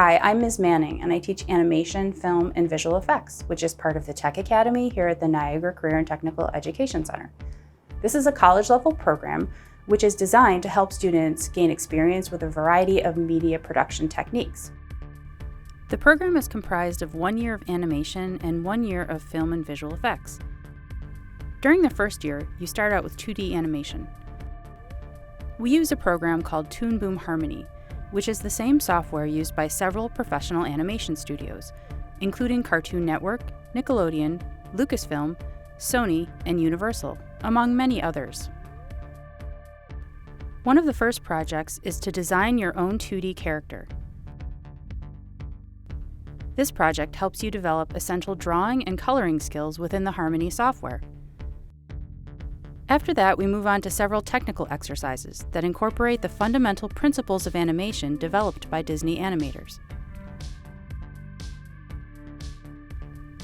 Hi, I'm Ms. Manning, and I teach animation, film, and visual effects, which is part of the Tech Academy here at the Niagara Career and Technical Education Center. This is a college-level program which is designed to help students gain experience with a variety of media production techniques. The program is comprised of 1 year of animation and 1 year of film and visual effects. During the first year, you start out with 2D animation. We use a program called Toon Boom Harmony, which is the same software used by several professional animation studios, including Cartoon Network, Nickelodeon, Lucasfilm, Sony, and Universal, among many others. One of the first projects is to design your own 2D character. This project helps you develop essential drawing and coloring skills within the Harmony software. After that, we move on to several technical exercises that incorporate the fundamental principles of animation developed by Disney animators.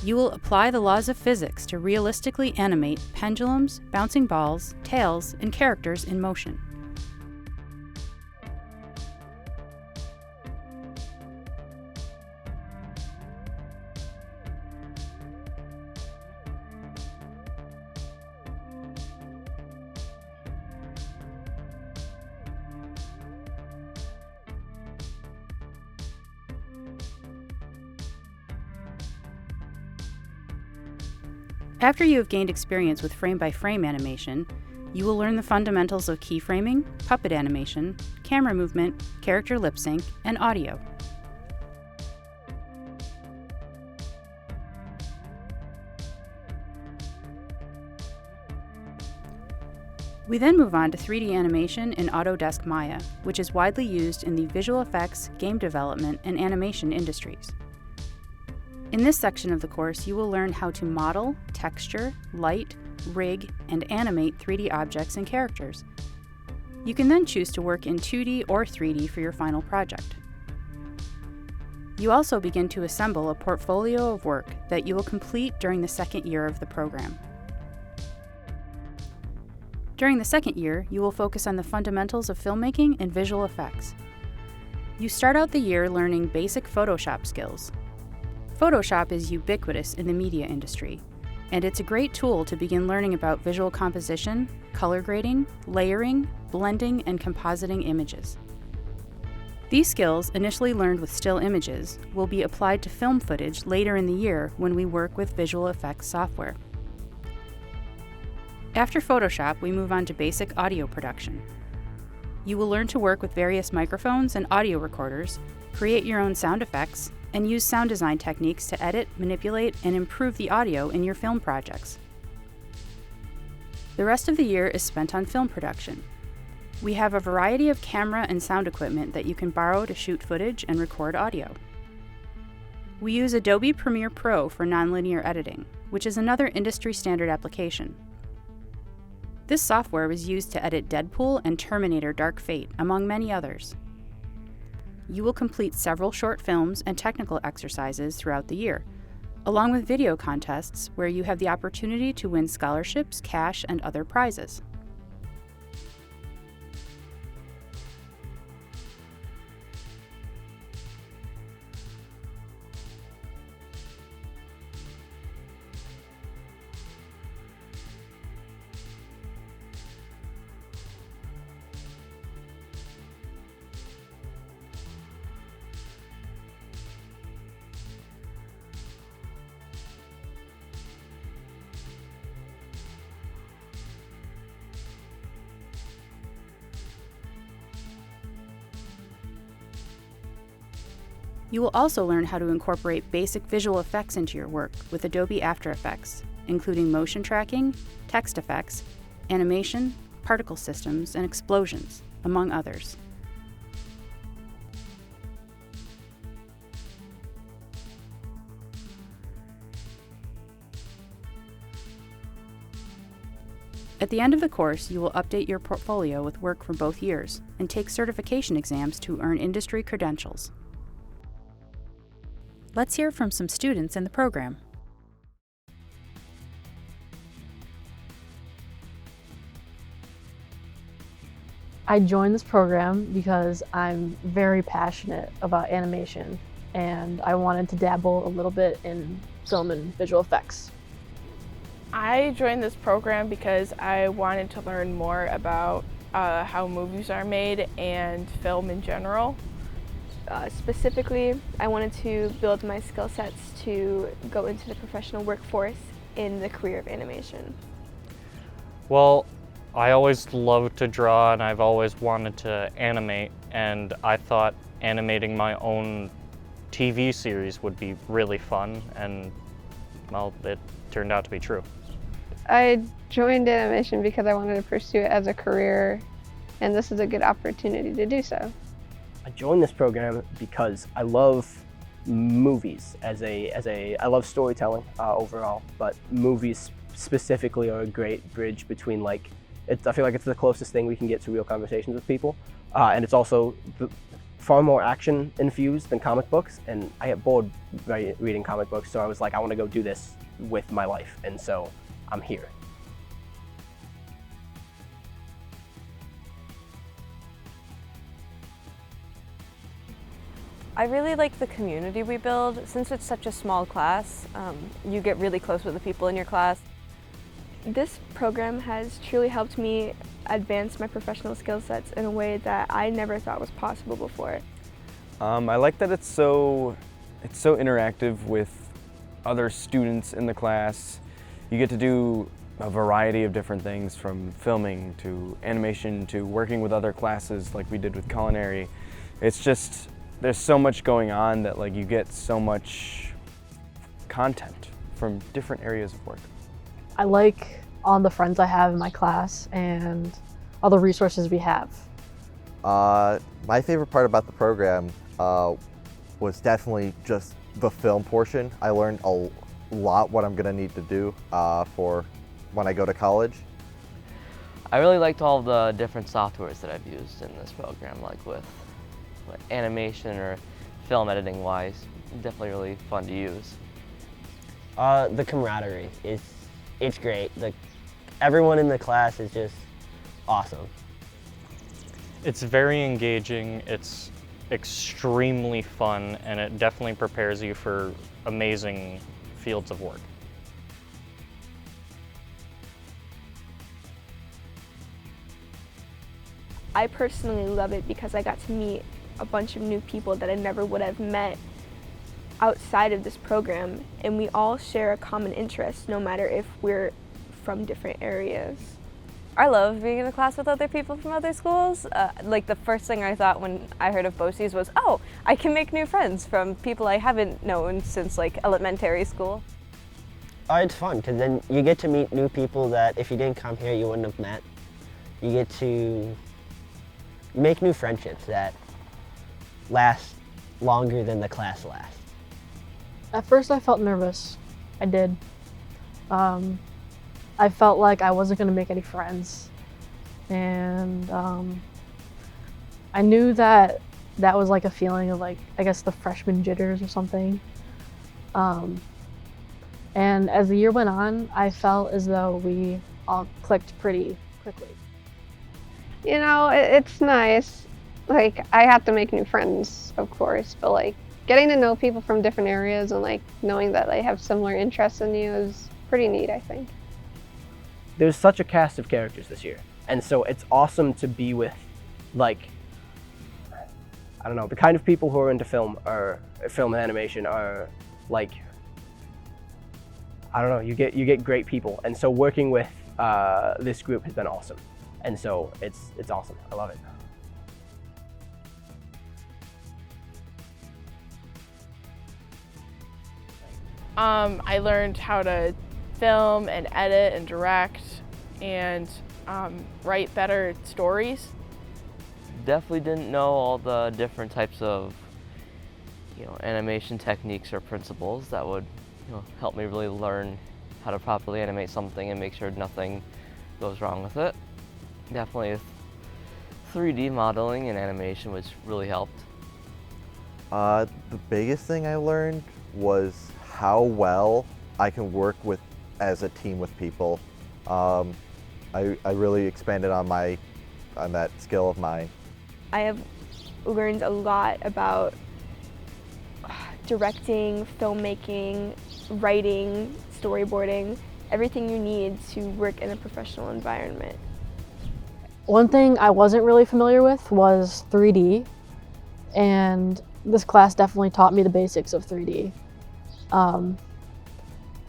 You will apply the laws of physics to realistically animate pendulums, bouncing balls, tails, and characters in motion. After you have gained experience with frame-by-frame animation, you will learn the fundamentals of keyframing, puppet animation, camera movement, character lip sync, and audio. We then move on to 3D animation in Autodesk Maya, which is widely used in the visual effects, game development, and animation industries. In this section of the course, you will learn how to model, texture, light, rig, and animate 3D objects and characters. You can then choose to work in 2D or 3D for your final project. You also begin to assemble a portfolio of work that you will complete during the second year of the program. During the second year, you will focus on the fundamentals of filmmaking and visual effects. You start out the year learning basic Photoshop skills. Photoshop is ubiquitous in the media industry, and it's a great tool to begin learning about visual composition, color grading, layering, blending, and compositing images. These skills, initially learned with still images, will be applied to film footage later in the year when we work with visual effects software. After Photoshop, we move on to basic audio production. You will learn to work with various microphones and audio recorders, create your own sound effects, and use sound design techniques to edit, manipulate, and improve the audio in your film projects. The rest of the year is spent on film production. We have a variety of camera and sound equipment that you can borrow to shoot footage and record audio. We use Adobe Premiere Pro for nonlinear editing, which is another industry standard application. This software was used to edit Deadpool and Terminator Dark Fate, among many others. You will complete several short films and technical exercises throughout the year, along with video contests where you have the opportunity to win scholarships, cash, and other prizes. You will also learn how to incorporate basic visual effects into your work with Adobe After Effects, including motion tracking, text effects, animation, particle systems, and explosions, among others. At the end of the course, you will update your portfolio with work from both years and take certification exams to earn industry credentials. Let's hear from some students in the program. I joined this program because I'm very passionate about animation and I wanted to dabble a little bit in film and visual effects. I joined this program because I wanted to learn more about how movies are made and film in general. Specifically, I wanted to build my skill sets to go into the professional workforce in the career of animation. Well, I always loved to draw and I've always wanted to animate, and I thought animating my own TV series would be really fun, and well, it turned out to be true. I joined animation because I wanted to pursue it as a career, and this is a good opportunity to do so. I joined this program because I love movies I love storytelling overall, but movies specifically are a great bridge between I feel like it's the closest thing we can get to real conversations with people, and it's also far more action infused than comic books, and I get bored reading comic books, so I was like, I want to go do this with my life, and so I'm here. I really like the community we build. Since it's such a small class, you get really close with the people in your class. This program has truly helped me advance my professional skill sets in a way that I never thought was possible before. I like that it's so interactive with other students in the class. You get to do a variety of different things, from filming to animation to working with other classes like we did with culinary. It's just, there's so much going on that you get so much content from different areas of work. I like all the friends I have in my class and all the resources we have. My favorite part about the program was definitely just the film portion. I learned a lot what I'm going to need to do for when I go to college. I really liked all the different softwares that I've used in this program, like with animation or film editing wise. Definitely really fun to use. The camaraderie it's great. Everyone in the class is just awesome. It's very engaging, it's extremely fun, and it definitely prepares you for amazing fields of work. I personally love it because I got to meet a bunch of new people that I never would have met outside of this program, and we all share a common interest no matter if we're from different areas. I love being in a class with other people from other schools. The first thing I thought when I heard of BOCES was, oh, I can make new friends from people I haven't known since elementary school. It's fun because then you get to meet new people that if you didn't come here you wouldn't have met. You get to make new friendships that last longer than the class lasts. At first I felt nervous. I did. I felt like I wasn't going to make any friends. And I knew that was a feeling of I guess the freshman jitters or something. And as the year went on, I felt as though we all clicked pretty quickly. You know, it's nice. I have to make new friends, of course, but getting to know people from different areas and knowing that they have similar interests in you is pretty neat, I think. There's such a cast of characters this year, and so it's awesome to be with I don't know, the kind of people who are into film or film and animation are I don't know, you get great people, and so working with this group has been awesome, and so it's awesome. I love it. I learned how to film and edit and direct and write better stories. Definitely didn't know all the different types of animation techniques or principles that would help me really learn how to properly animate something and make sure nothing goes wrong with it. Definitely 3D modeling and animation, which really helped. The biggest thing I learned was how well I can work as a team with people. I really expanded on my on that skill of mine. I have learned a lot about directing, filmmaking, writing, storyboarding, everything you need to work in a professional environment. One thing I wasn't really familiar with was 3D, and this class definitely taught me the basics of 3D.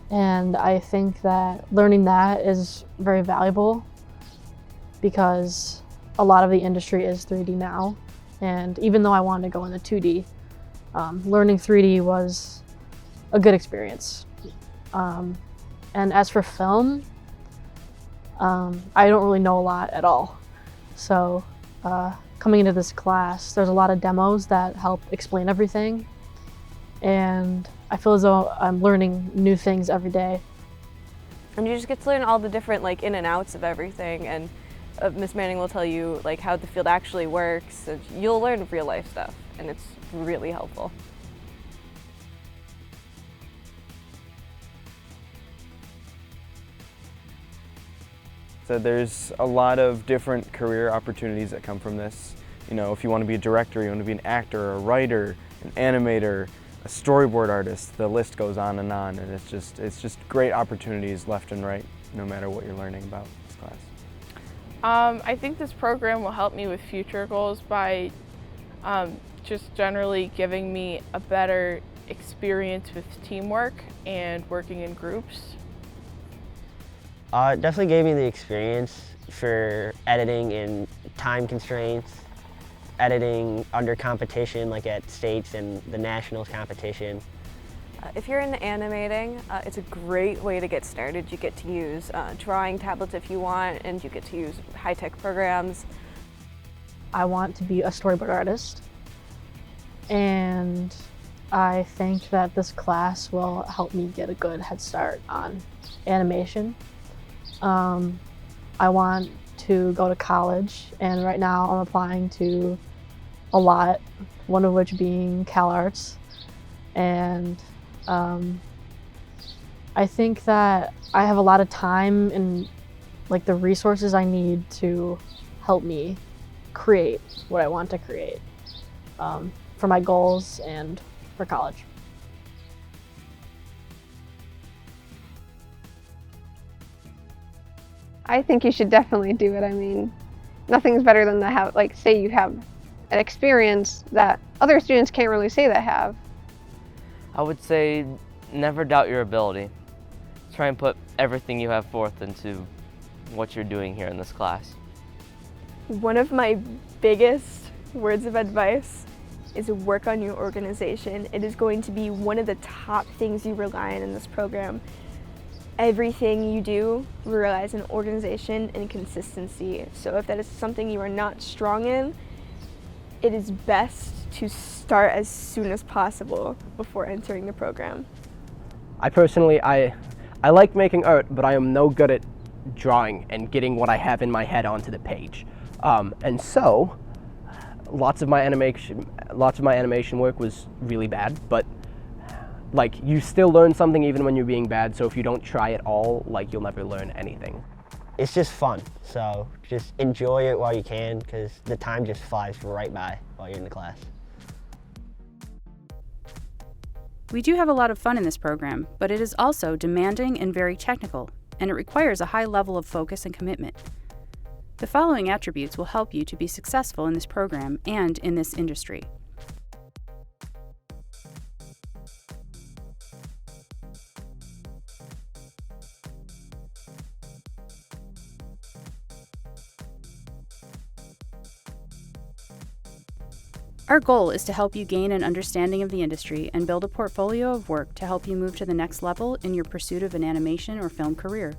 And I think that learning that is very valuable because a lot of the industry is 3D now. And even though I wanted to go into 2D, learning 3D was a good experience. And as for film, I don't really know a lot at all. So coming into this class, there's a lot of demos that help explain everything. And I feel as though I'm learning new things every day. And you just get to learn all the different in and outs of everything, and Miss Manning will tell you how the field actually works. And you'll learn real life stuff, and it's really helpful. So there's a lot of different career opportunities that come from this. You know, if you want to be a director, you want to be an actor, a writer, an animator, a storyboard artist, the list goes on, and it's just great opportunities left and right, no matter what you're learning about this class. I think this program will help me with future goals by just generally giving me a better experience with teamwork and working in groups. It definitely gave me the experience for editing in time constraints, editing under competition like at states and the nationals competition. If you're into animating, it's a great way to get started. You get to use drawing tablets if you want, and you get to use high-tech programs. I want to be a storyboard artist, and I think that this class will help me get a good head start on animation. I want to go to college, and right now I'm applying to a lot, one of which being CalArts. And I think that I have a lot of time and the resources I need to help me create what I want to create for my goals and for college. I think you should definitely do it. I mean, nothing's better than to have, say you have an experience that other students can't really say they have. I would say never doubt your ability. Try and put everything you have forth into what you're doing here in this class. One of my biggest words of advice is work on your organization. It is going to be one of the top things you rely on in this program. Everything you do relies on organization and consistency. So if that is something you are not strong in, it is best to start as soon as possible before entering the program. I personally, I like making art, but I am no good at drawing and getting what I have in my head onto the page. And so, lots of my animation work was really bad, but you still learn something even when you're being bad, so if you don't try at all, you'll never learn anything. It's just fun, so just enjoy it while you can, because the time just flies right by while you're in the class. We do have a lot of fun in this program, but it is also demanding and very technical, and it requires a high level of focus and commitment. The following attributes will help you to be successful in this program and in this industry. Our goal is to help you gain an understanding of the industry and build a portfolio of work to help you move to the next level in your pursuit of an animation or film career.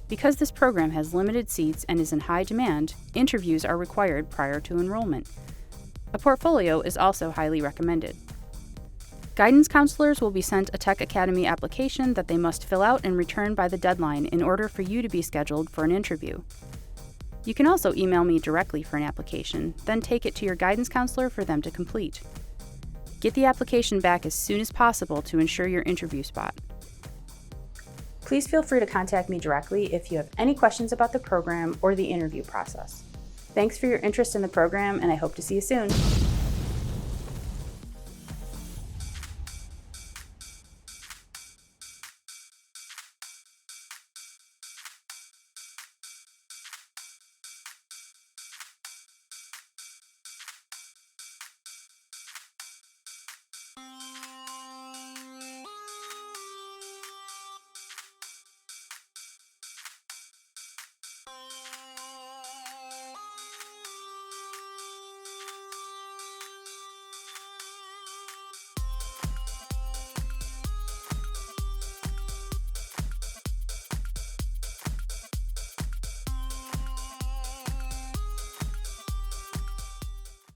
Because this program has limited seats and is in high demand, interviews are required prior to enrollment. A portfolio is also highly recommended. Guidance counselors will be sent a Tech Academy application that they must fill out and return by the deadline in order for you to be scheduled for an interview. You can also email me directly for an application, then take it to your guidance counselor for them to complete. Get the application back as soon as possible to ensure your interview spot. Please feel free to contact me directly if you have any questions about the program or the interview process. Thanks for your interest in the program, and I hope to see you soon.